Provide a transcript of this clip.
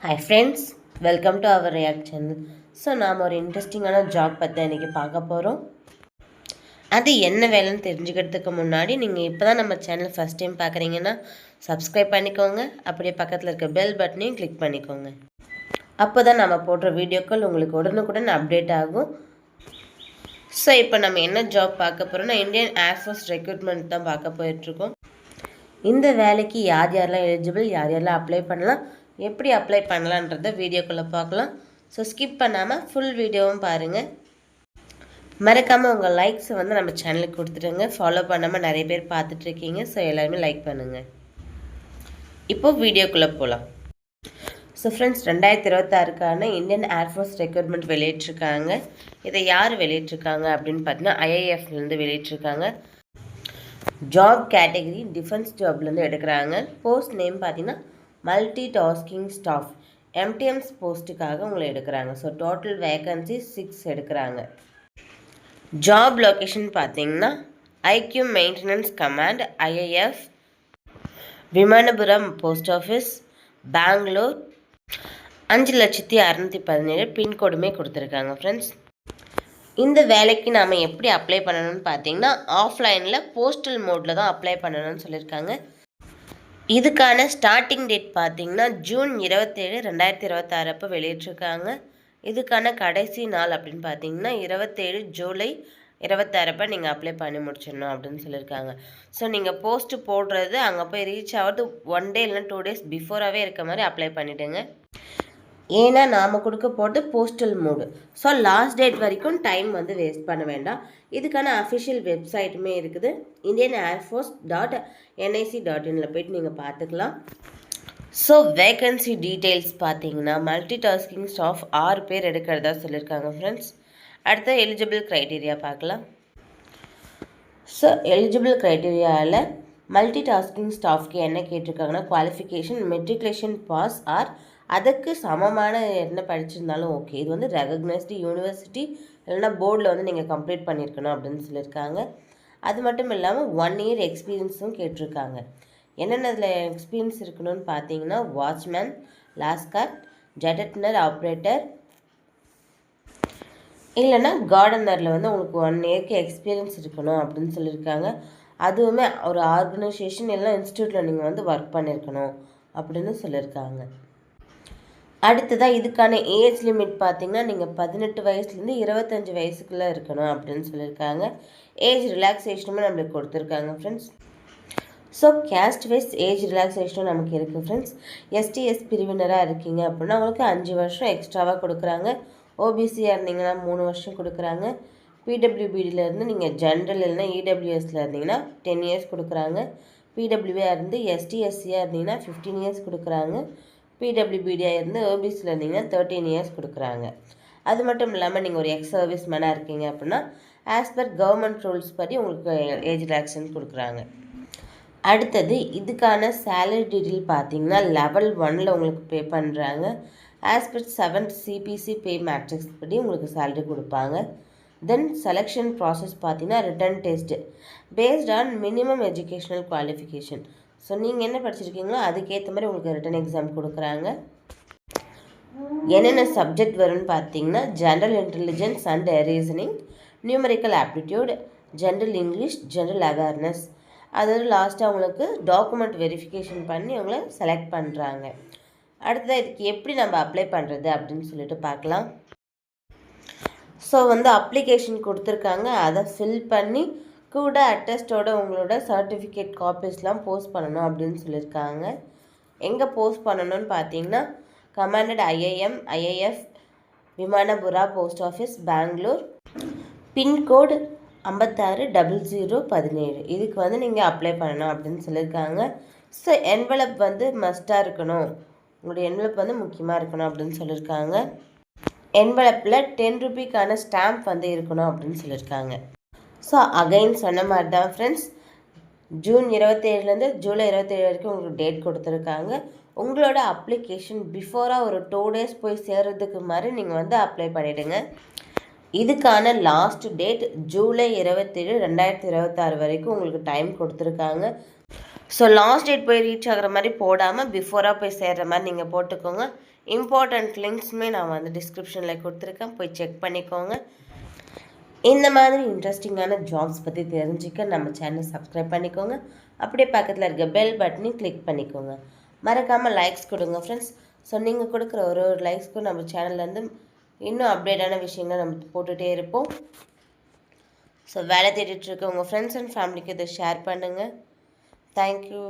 Hi friends, welcome to our React channel. So நாம் ஒரு இன்ட்ரெஸ்டிங்கான ஜாப் பற்றி இன்றைக்கி பார்க்க போகிறோம். அது என்ன வேலைன்னு தெரிஞ்சுக்கிறதுக்கு முன்னாடி நீங்கள் இப்போ தான் நம்ம சேனல் ஃபஸ்ட் டைம் பார்க்குறீங்கன்னா சப்ஸ்கிரைப் பண்ணிக்கோங்க. அப்படியே பக்கத்தில் இருக்க பெல் பட்டனையும் கிளிக் பண்ணிக்கோங்க. அப்போ தான் நம்ம போடுற வீடியோக்கள் உங்களுக்கு உடனுக்குடன் அப்டேட் ஆகும். ஸோ இப்போ நம்ம என்ன ஜாப் பார்க்க போகிறோம்னா இந்தியன் ஏர்ஃபோர்ஸ் ரெக்ரூட்மெண்ட் தான் பார்க்க போயிட்டுருக்கோம். இந்த வேலைக்கு யார் யாரெல்லாம் எலிஜிபிள், யார் யாரெல்லாம் அப்ளை பண்ணலாம், எப்படி அப்ளை பண்ணலான்றத வீடியோக்குள்ளே பார்க்கலாம். ஸோ ஸ்கிப் பண்ணாமல் ஃபுல் வீடியோவும் பாருங்கள். மறக்காமல் உங்கள் லைக்ஸை வந்து நம்ம சேனலுக்கு கொடுத்துட்டுங்க. ஃபாலோ பண்ணாமல் நிறைய பேர் பார்த்துட்ருக்கீங்க. ஸோ எல்லாருமே லைக் பண்ணுங்கள். இப்போது வீடியோக்குள்ளே போகலாம். ஸோ ஃப்ரெண்ட்ஸ், 2026க்கான இந்தியன் ஏர்ஃபோர்ஸ் ரெக்ரூட்மெண்ட் வெளியிட்ருக்காங்க. இதை யார் வெளியிட்ருக்காங்க அப்படின்னு பார்த்தீங்கன்னா ஐஏஎஃப்லேருந்து வெளியிட்ருக்காங்க. ஜாப் கேட்டகரி டிஃபென்ஸ் ஜாப்லேருந்து எடுக்கிறாங்க. போஸ்ட் நேம் பார்த்தீங்கன்னா மல்டி டாஸ்கிங் ஸ்டாஃப் எம்டிஎம்ஸ் போஸ்ட்டுக்காக உங்களை எடுக்கிறாங்க. ஸோ டோட்டல் வேக்கன்சி 6 எடுக்கிறாங்க. ஜாப் லொக்கேஷன் பார்த்தீங்கன்னா HQ maintenance command, IAF, Vimanapuram post office, Bangalore, 5,617 பின்கோடுமே கொடுத்துருக்காங்க. ஃப்ரெண்ட்ஸ், இந்த வேலைக்கு நாம் எப்படி அப்ளை பண்ணணும்னு பார்த்தீங்கன்னா ஆஃப்லைனில் போஸ்டல் மோடில் தான் அப்ளை பண்ணணும்னு சொல்லியிருக்காங்க. இதுக்கான ஸ்டார்டிங் டேட் பார்த்தீங்கன்னா ஜூன் 27, 2026 அப்போ வெளியிட்ருக்காங்க. இதுக்கான கடைசி நாள் அப்படின்னு பார்த்தீங்கன்னா 27 ஜூலை 26 அப்போ நீங்கள் அப்ளை பண்ணி முடிச்சிடணும் அப்படின்னு சொல்லியிருக்காங்க. ஸோ நீங்கள் போஸ்ட்டு போடுறது அங்கே போய் ரீச் ஆகிறது 1 டே இல்லைன்னா 2 டேஸ் பிஃபோராகவே இருக்க மாதிரி அப்ளை பண்ணிவிடுங்க. ஏன்னா நாம் கொடுக்க போகிறது postal mode. So last date வரைக்கும் டைம் வந்து வேஸ்ட் பண்ண வேண்டாம். இதுக்கான அஃபிஷியல் வெப்சைட்டுமே இருக்குது. indianairforce.nic.inல போய்ட்டு நீங்கள் பார்த்துக்கலாம். ஸோ வேக்கன்சி டீட்டெயில்ஸ் பார்த்தீங்கன்னா மல்டி டாஸ்கிங் ஸ்டாஃப் 6 பேர் எடுக்கிறதா சொல்லியிருக்காங்க. ஃப்ரெண்ட்ஸ், அடுத்த எலிஜிபிள் க்ரைட்டீரியா பார்க்கலாம். ஸோ எலிஜிபிள் க்ரைட்டீரியாவில் மல்டி டாஸ்கிங் ஸ்டாஃப்க்கு என்ன கேட்டிருக்காங்கன்னா குவாலிஃபிகேஷன் மெட்ரிகுலேஷன் பாஸ் ஆர் அதுக்கு சமமான என்ன படிச்சிருந்தாலும் ஓகே. இது வந்து ரெகக்னைஸ்டு யூனிவர்சிட்டி இல்லைனா போர்டில் வந்து நீங்கள் கம்ப்ளீட் பண்ணியிருக்கணும் அப்படின்னு சொல்லியிருக்காங்க. அது மட்டும் இல்லாமல் 1 இயர் எக்ஸ்பீரியன்ஸும் கேட்டிருக்காங்க. என்னென்ன இதில் எக்ஸ்பீரியன்ஸ் இருக்கணும்னு பார்த்தீங்கன்னா வாட்ச்மேன், லாஸ்கார்ட், ஜெட்டனர் ஆப்ரேட்டர் இல்லைன்னா கார்டனரில் வந்து உங்களுக்கு 1 இயர்க்கு எக்ஸ்பீரியன்ஸ் இருக்கணும் அப்படின்னு சொல்லியிருக்காங்க. அதுவுமே ஒரு ஆர்கனைசேஷன் இல்லைனா இன்ஸ்டியூட்டில் நீங்கள் வந்து ஒர்க் பண்ணியிருக்கணும் அப்படின்னு சொல்லியிருக்காங்க. அடுத்ததாக இதுக்கான ஏஜ் லிமிட் பார்த்திங்கன்னா நீங்கள் 18 வயசுலேருந்து 25 வயசுக்குள்ளே இருக்கணும் அப்படின்னு சொல்லியிருக்காங்க. ஏஜ் ரிலாக்ஸேஷனுமே நம்மளுக்கு கொடுத்துருக்காங்க. Friends, so caste wise age ரிலாக்ஸேஷனும் நமக்கு இருக்குது. ஃப்ரெண்ட்ஸ், எஸ்டிஎஸ் பிரிவினராக இருக்கீங்க அப்படின்னா அவங்களுக்கு 5 வருஷம் எக்ஸ்ட்ராவாக கொடுக்குறாங்க. ஓபிசியாக இருந்தீங்கன்னா 3 வருஷம் கொடுக்குறாங்க. பிடபிள்யூபிடியிலேருந்து நீங்கள் ஜென்ரல் இல்லைனா இடபிள்யூஎஸில் இருந்தீங்கன்னா 10 இயர்ஸ் கொடுக்குறாங்க. பிடபிள்யூஆர் இருந்து எஸ்டிஎஸ்சியாக இருந்தீங்கன்னா 15 இயர்ஸ் கொடுக்குறாங்க. பிடபிள்யூபிடியாக இருந்து ஓபிசியில் இருந்தீங்கன்னா 13 இயர்ஸ் கொடுக்குறாங்க. அது மட்டும் இல்லாமல் நீங்கள் ஒரு எக்ஸ் சர்வீஸ் மேனாக இருக்கீங்க அப்படின்னா ஆஸ் பர் கவர்மெண்ட் ரூல்ஸ் படி உங்களுக்கு ஏஜ் ரிலாக்ஸேஷன் கொடுக்குறாங்க. அடுத்தது இதுக்கான சேலரி டீட்டெயில் பார்த்தீங்கன்னா லெவல் 1ல் உங்களுக்கு பே பண்ணுறாங்க. As per 7th CPC pay matrix படி உங்களுக்கு சேலரி கொடுப்பாங்க. தென் செலெக்ஷன் ப்ராசஸ் பார்த்தீங்கன்னா written test based on minimum educational qualification. So நீங்கள் என்ன படிச்சிருக்கீங்களோ அதுக்கேற்ற மாதிரி உங்களுக்கு ரிட்டன் எக்ஸாம் கொடுக்குறாங்க. என்னென்ன சப்ஜெக்ட் வரும்னு பார்த்தீங்கன்னா general intelligence and reasoning, numerical aptitude, general English, general awareness. அதாவது லாஸ்ட்டாக உங்களுக்கு டாக்குமெண்ட் வெரிஃபிகேஷன் பண்ணி உங்களை செலக்ட் பண்ணுறாங்க. அடுத்ததாக இதுக்கு எப்படி நம்ம அப்ளை பண்ணுறது அப்படின்னு சொல்லிட்டு பார்க்கலாம். ஸோ வந்து அப்ளிகேஷன் கொடுத்துருக்காங்க, அதை ஃபில் பண்ணி கூட அட்டஸ்டோட உங்களோட சர்டிஃபிகேட் காப்பீஸ்லாம் போஸ்ட் பண்ணணும் அப்படின்னு சொல்லியிருக்காங்க. எங்கே போஸ்ட் பண்ணணும்னு பார்த்தீங்கன்னா commanded IAM, IAF, Vimanapura post office, Bangalore, pincode 560017. இதுக்கு வந்து நீங்கள் அப்ளை பண்ணணும் அப்படின்னு சொல்லியிருக்காங்க. ஸோ என்வலப் வந்து மஸ்ட்டாக இருக்கணும், உங்களுடைய என்வலப் வந்து முக்கியமாக இருக்கணும் அப்படின்னு சொல்லியிருக்காங்க. என்வலப்பில் 10 ரூபிக்கான ஸ்டாம்ப் வந்து இருக்கணும் அப்படின்னு சொல்லியிருக்காங்க. ஸோ அகைன் சொன்ன மாதிரி தான் ஃப்ரெண்ட்ஸ், ஜூன் 27லேருந்து ஜூலை 27 வரைக்கும் உங்களுக்கு டேட் கொடுத்துருக்காங்க. உங்களோட அப்ளிகேஷன் பிஃபோராக ஒரு 2 டேஸ் போய் சேர்கிறதுக்கு மாதிரி நீங்கள் வந்து அப்ளை பண்ணிவிடுங்க. இதுக்கான லாஸ்ட் டேட் ஜூலை 27, 2026 வரைக்கும் உங்களுக்கு டைம் கொடுத்துருக்காங்க. ஸோ லாஸ்ட் டேட் போய் ரீச் ஆகிற மாதிரி போடாமல் பிஃபோராக போய் சேர்கிற மாதிரி நீங்கள் போட்டுக்கோங்க. இம்பார்ட்டண்ட் லிங்க்ஸுமே நான் வந்து டிஸ்கிரிப்ஷனில் கொடுத்துருக்கேன், போய் செக் பண்ணிக்கோங்க. இந்த மாதிரி இன்ட்ரெஸ்டிங்கான ஜாப்ஸ் பற்றி தெரிஞ்சுக்க நம்ம சேனல் சப்ஸ்கிரைப் பண்ணிக்கோங்க. அப்படியே பக்கத்தில் இருக்க பெல் பட்டனையும் கிளிக் பண்ணிக்கோங்க. மறக்காமல் லைக்ஸ் கொடுங்க ஃப்ரெண்ட்ஸ். ஸோ நீங்கள் கொடுக்குற ஒரு லைக்ஸ்க்கும் நம்ம சேனல்லேருந்து இன்னும் அப்டேட்டான விஷயங்களை நம்ம போட்டுகிட்டே இருப்போம். ஸோ வேலை தேடிட்டு இருக்க உங்கள் ஃப்ரெண்ட்ஸ் அண்ட் ஃபேமிலிக்கு இதை ஷேர் பண்ணுங்கள். தேங்க்யூ.